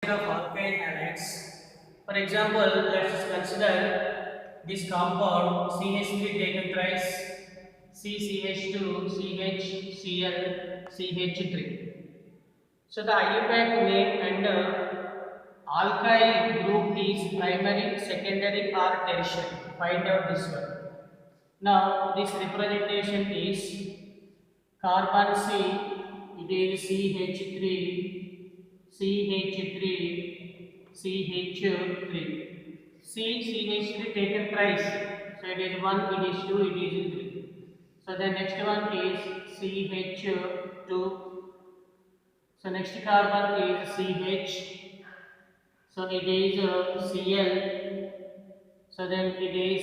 of alkyl halides. For example, let us consider this compound CH3 taken thrice, CCH2, CHCl, CH3. So the IUPAC name under alkyl group is primary, secondary or tertiary. Find out this one. Now this representation is carbon C, it is CH3, CH3, CH3. CH3 taken thrice. So it is 1, it is 2, it is 3. So the next one is CH2. So next carbon is CH. So it is Cl. So then it is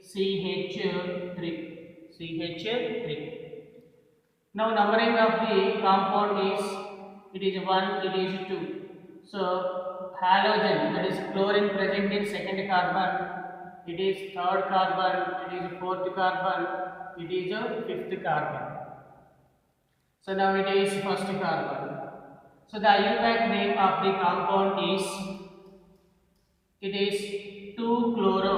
CH3. CH3. Now numbering of the compound is, it is 1, it is 2. So halogen, that is chlorine present in second carbon, it is third carbon, it is fourth carbon, it is a fifth carbon. So now it is first carbon. So the IUPAC name of the compound is, it is 2-chloro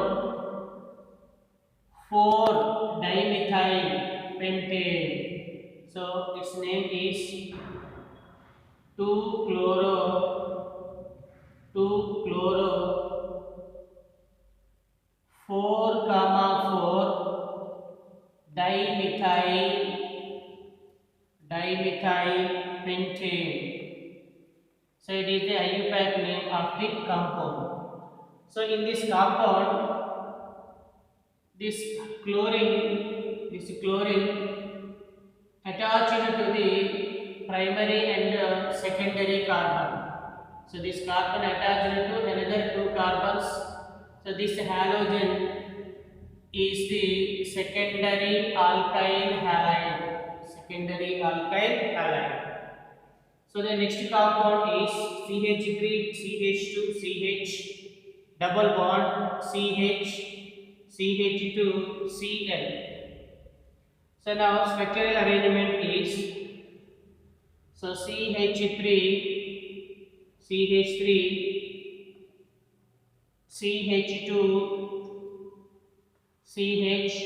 4-dimethyl pentane. So its name is 2-chloro 4, 4-dimethyl pentane. So it is the IUPAC name of the compound. So in this compound, this chlorine attached to the primary and secondary carbon. So this carbon attached to another 2 carbons. So this halogen is the secondary alkyl halide. So the next compound is CH3, CH2, CH, double bond, CH, CH2, Cl. So now structural arrangement is, so CH3, CH2, CH,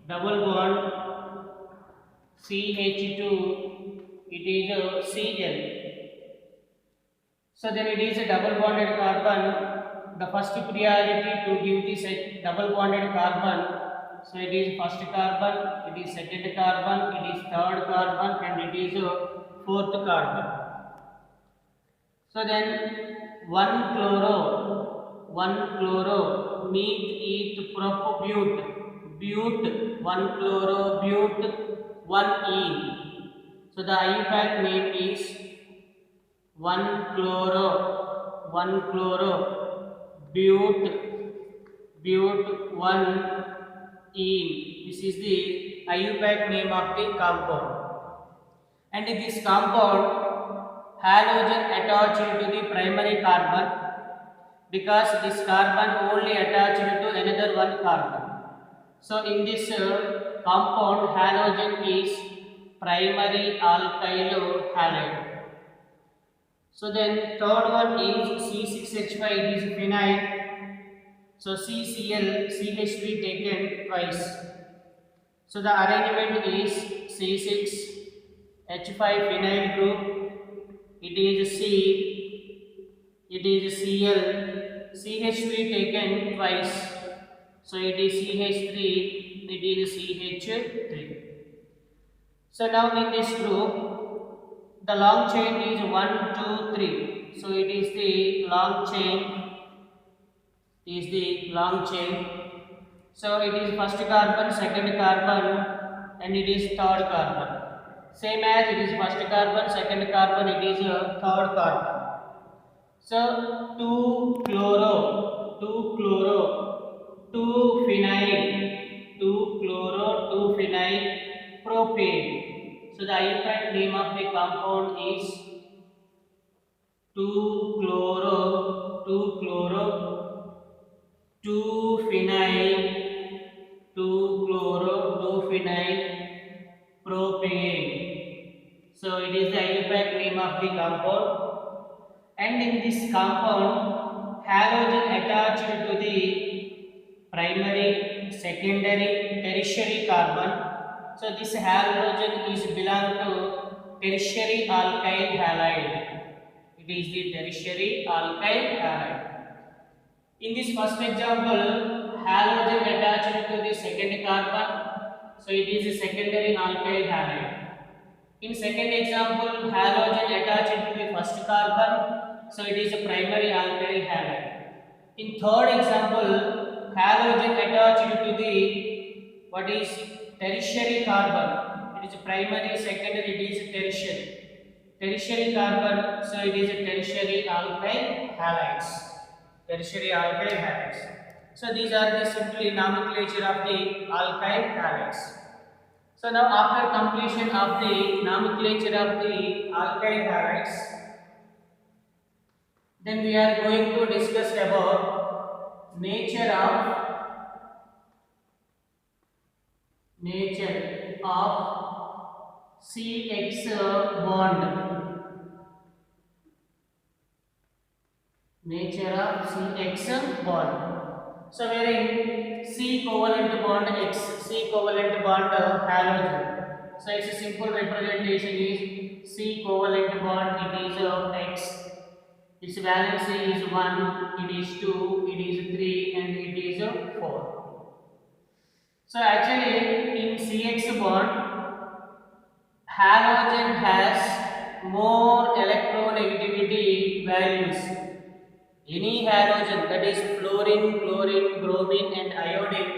double bond, CH2, it is a Cl. So then it is a double bonded carbon. The first priority to give this double bonded carbon. So it is first carbon, it is second carbon, it is third carbon, and it is fourth carbon. So then 1-chloro meet prop bute 1-chloro bute 1-ene. So the IUPAC name is 1-chloro bute 1-ene. This is the IUPAC name of the compound. And in this compound, halogen attached to the primary carbon, because this carbon only attached to another 1 carbon. So in this compound, halogen is primary alkyl halide. So then third one is C6H5, it is phenyl. So CCl, CH3 taken twice. So the arrangement is C6H5 phenyl group, it is C, it is Cl, CH3 taken twice. So it is CH3, it is CH3. So now in this group, the long chain is 1, 2, 3. So it is the long chain. So it is first carbon, second carbon, and it is third carbon. Same as it is first carbon, second carbon, it is third carbon. So 2-chloro 2-phenyl propane. So the IUPAC name of the compound is 2-chloro 2-phenyl propane. So it is the IUPAC name of the compound. and in this compound halogen attached to the primary, secondary, tertiary carbon. So this halogen is belong to tertiary alkyl halide. It is the tertiary alkyl halide. In this first example, halogen attached to the second carbon, so it is a secondary alkyl halide. In second example, halogen attached to the first carbon, so it is a primary alkyl halide. In third example, halogen attached to the what is tertiary carbon. It is a primary, secondary, it is a tertiary. Tertiary carbon, so it is a tertiary alkyl halides. Tertiary alkyl halides. So these are the simply nomenclature of the alkyl halides. So now after completion of the nomenclature of the alkyl halides, then we are going to discuss about nature of CX bond. Nature of CX bond. So wherein C covalent bond X, C covalent bond halogen. So its a simple representation is C covalent bond, it is X. Its valency is 1, it is 2, it is 3 and it is 4. So actually in CX bond, halogen has more electronegativity values. Any halogen, that is fluorine, chlorine, bromine and iodine,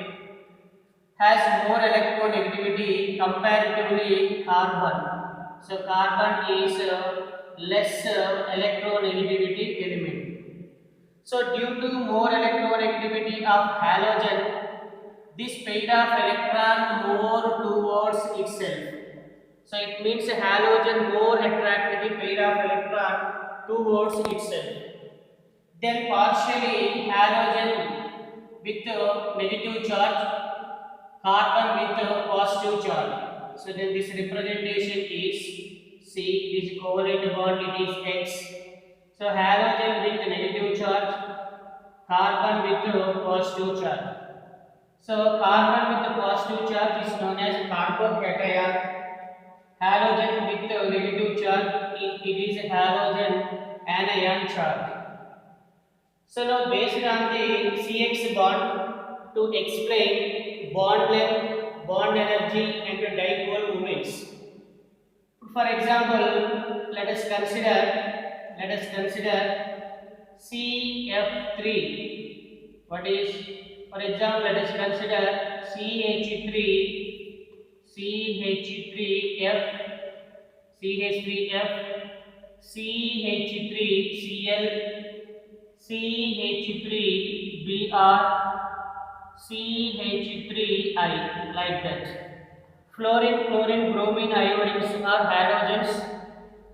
has more electronegativity comparatively carbon. So carbon is less electronegativity element. So due to more electronegativity of halogen, this pair of electron more towards itself. So it means halogen more attract the pair of electron towards itself. Then partially halogen with negative charge, carbon with positive charge. So then this representation is C, this covalent bond, it is X. So halogen with negative charge, carbon with positive charge. So carbon with the positive charge is known as carbocation. Halogen with the negative charge, it is a halogen anion charge. So now based on the CX bond, to explain bond length, bond energy and dipole moments. For example, let us consider CF3. What is, for example, let us consider CH3F, CH3F, CH3Cl, CH3Br, CH3I, like that. Fluorine, chlorine, bromine, iodines are halogens.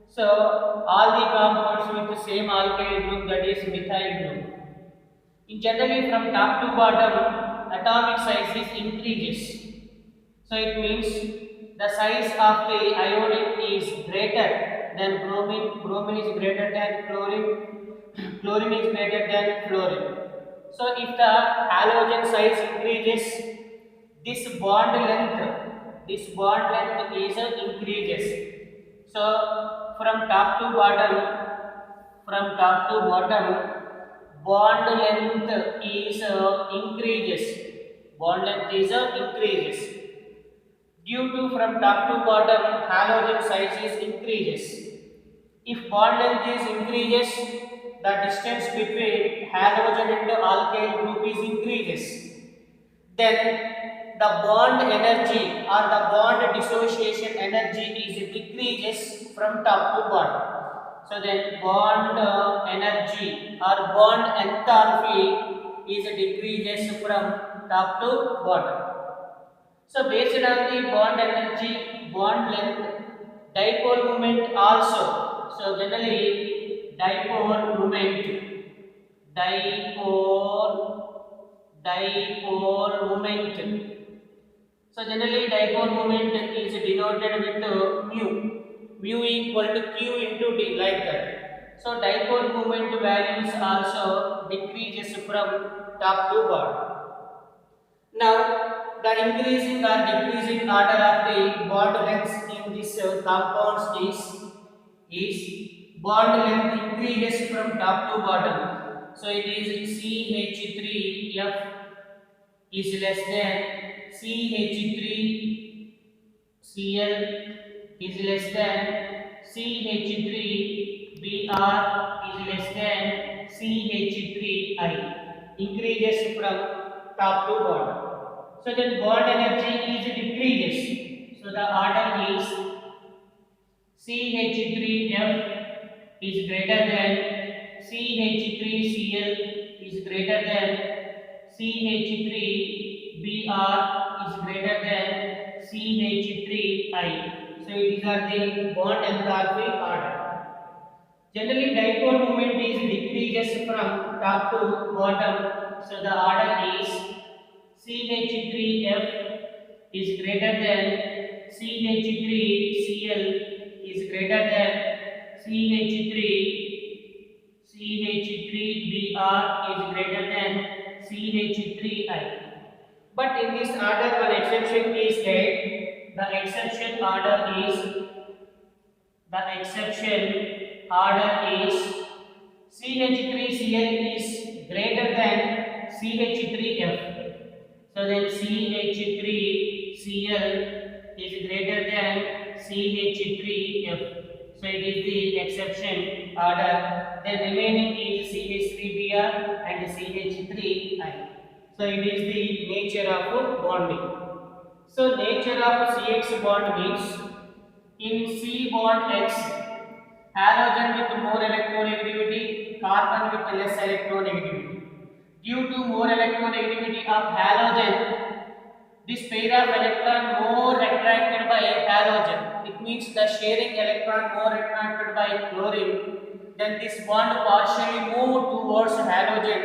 So all the compounds with the same alkyl group, that is methyl group. In generally from top to bottom, atomic size is increases. So it means the size of the iodine is greater than bromine, bromine is greater than chlorine, chlorine is greater than fluorine. So if the halogen size increases, this bond length is increases. So from top to bottom, bond length is increases. Bond length is increases. Due to from top to bottom, halogen size is increases. If bond length is increases, the distance between halogen and alkyl group is increases. Then the bond energy or the bond dissociation energy is decreases from top to bottom. So then bond energy or bond enthalpy is decreases from top to bottom. So based on the bond energy, bond length, dipole moment also. So generally dipole moment So generally dipole moment is denoted with mu equal to q into d, like that. So dipole moment values also decreases from top to bottom. Now, the increasing or decreasing order of the bond lengths in this compounds is bond length increases from top to bottom. So it is CH3F is less than CH3Cl is less than CH3Br is less than CH3I. Increases from top to bottom. So then bond energy is decreases. So the order is CH3F is greater than CH3Cl is greater than CH3Br is greater than CH3I. So these are the bond enthalpy order. Generally dipole moment is decreases from top to bottom. So the order is CH3F is greater than CH3Cl is greater than CH3Br is greater than CH3I. But in this order one exception is that the exception order is CH3Cl is greater than CH3F. So then CH3Cl is greater than CH3F. So it is the exception order. Then remaining is CH3Br and CH3I. So it is the nature of bonding. So nature of CX bond means in C bond X, halogen with more electronegativity, carbon with less electronegativity. Due to more electronegativity of halogen, this pair of electron more attracted by halogen. It means the sharing electron more attracted by chlorine. Then this bond partially move towards halogen.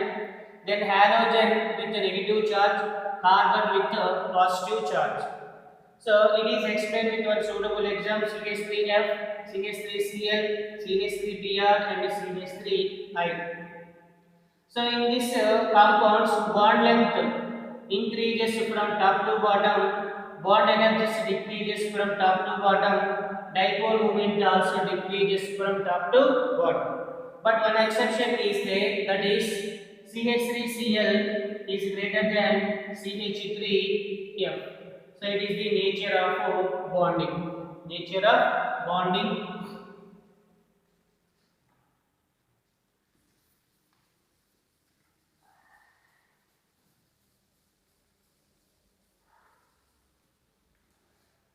Then halogen with a negative charge, carbon with a positive charge. So it is explained with one suitable example: CH3F, CH3Cl, CH3Br, and CH3I. So in this compounds, bond length increases from top to bottom, bond energy decreases from top to bottom, dipole moment also decreases from top to bottom. But one exception is there, that is CH3Cl is greater than CH3F. So it is the nature of bonding. Nature of bonding.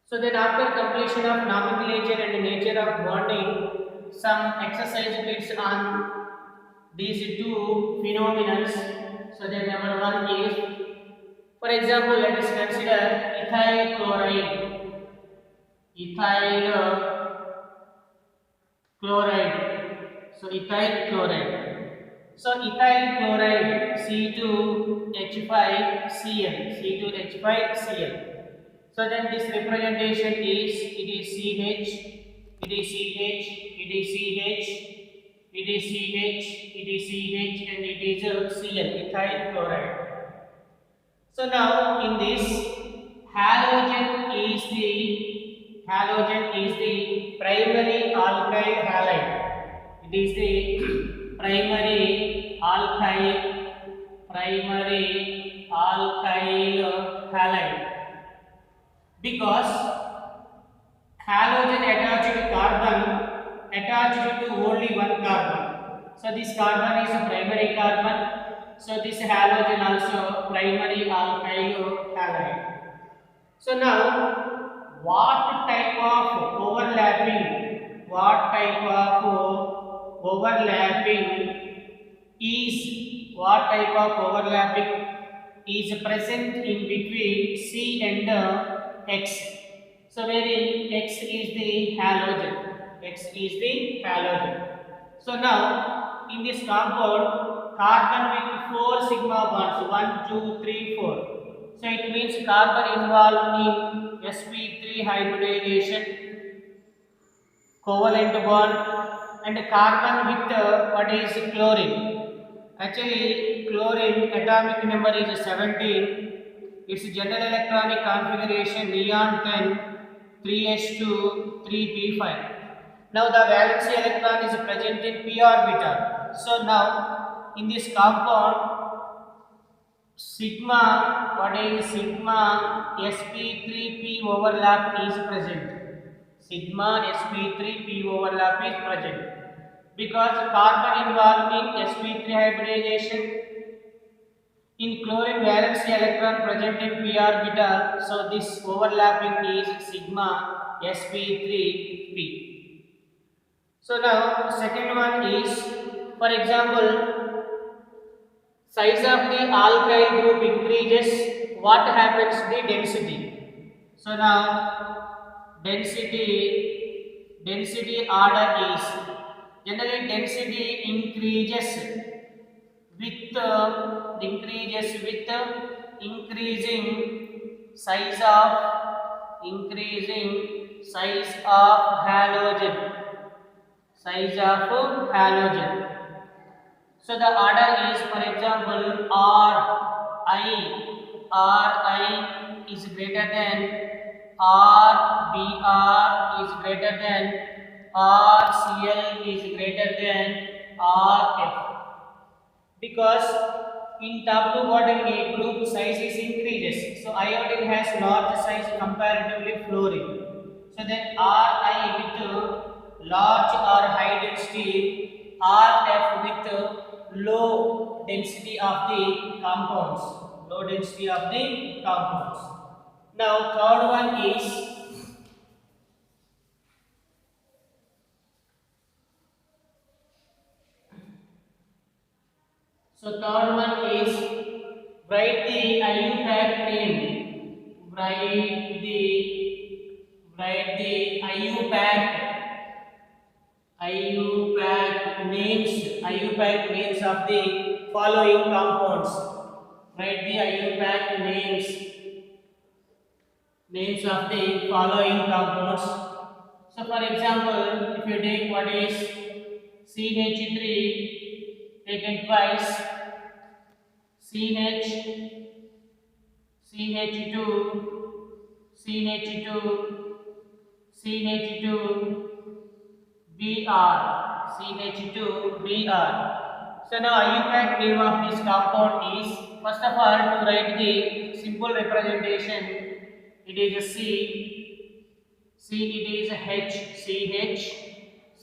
So then after completion of nomenclature and nature of bonding, some exercise bits on these two phenomena. So then number one is, for example, let us consider ethyl chloride. Ethyl chloride. So ethyl chloride. So ethyl chloride C2H5Cl. C2H5Cl. So then this representation is, it is CH, it is CH, it is CH, it is CH, it is CH, and it is Cl, ethyl chloride. So now in this, halogen is the primary alkyl halide. It is the primary alkyl halide. Because halogen attached to carbon attached to only one carbon. So this carbon is a primary carbon. So this halogen also primary alkyl halide. So now what type of overlapping is present in between C and X. So wherein X is the halogen. So now in this compound, carbon with 4 sigma bonds, 1, 2, 3, 4. So it means carbon involved in sp3 hybridization, covalent bond, and carbon with what is chlorine. Actually, chlorine atomic number is 17. Its general electronic configuration neon 10, 3s2, 3p5. Now the valency electron is present in p orbital. So now in this compound, sigma, what is sigma sp3p overlap is present. Sigma sp3p overlap is present because carbon involved in sp3 hybridization. In chlorine, valency electron present in p orbital, so this overlapping is sigma sp3p. So now second one is, for example, size of the alkyl group increases, what happens to the density? So now density order is, generally density increases with increasing size of halogen. So the order is, for example, Ri is greater than Rbr is greater than Rcl is greater than Rf, because in top to bottom A group size is increases. So iodine has large size comparatively fluorine. So then Ri with large or high density, Rf with low density of the compounds. Now third one is, write the IUPAC name. Write the IUPAC names of the following compounds. Write the IUPAC names of the following compounds. So for example, if you take what is CH3 taken twice, CH2, Br. So now IUPAC name of this compound is, first of all, to write the simple representation, it is a C, it is a H,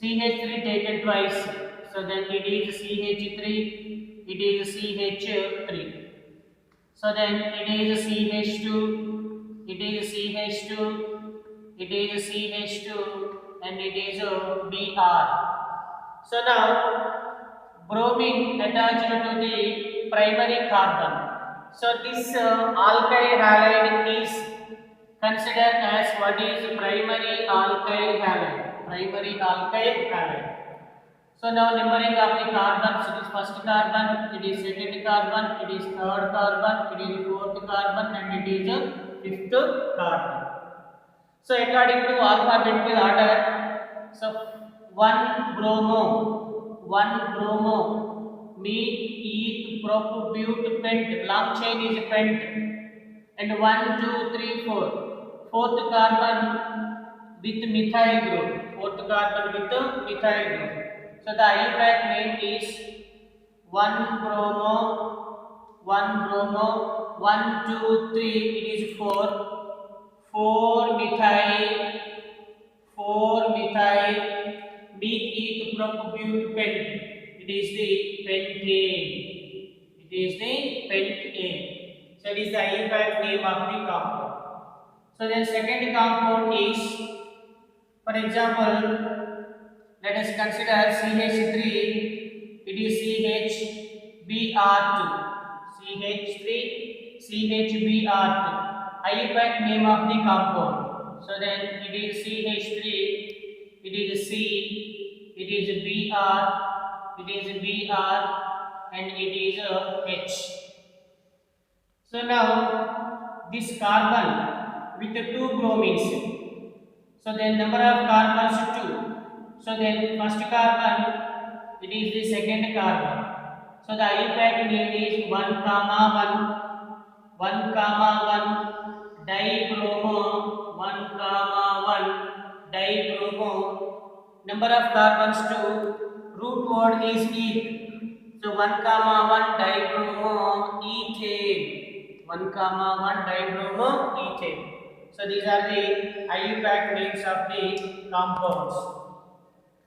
CH3 taken twice, so then it is CH3, it is CH3. So then it is CH2, it is CH2, and it is Br. So now bromine attached to the primary carbon. So this alkyl halide is considered as what is primary alkyl halide. So now numbering of the carbons, it is first carbon, it is second carbon, it is third carbon, it is fourth carbon, and it is fifth carbon. So according to alphabetical order, so 1 bromo, meet, eth, prop, but, pent, long chain is pent, and 1, 2, 3, 4, fourth carbon with methyl group, So the IUPAC name is 1 bromo, 1, 2, 3, it is 4 methyl, meet, eth, prop, but, pent. It is the pentane. So it is the IUPAC name of the compound. So then second compound is, for example, let us consider CH3, it is CHBr2, CHBr2, IUPAC name of the compound. So then it is CH3, it is C, it is Br, and it is H. So now this carbon with the 2 bromines, so then number of carbons 2. So then first carbon, it is the second carbon. So the IUPAC name is 1 comma 1 comma 1 dibromo 1 comma 1 dibromo. Number of carbons 2. Root word is eth. So 1 comma 1 dibromo ethane. 1 comma 1 dibromo ethane. So these are the IUPAC names of the compounds.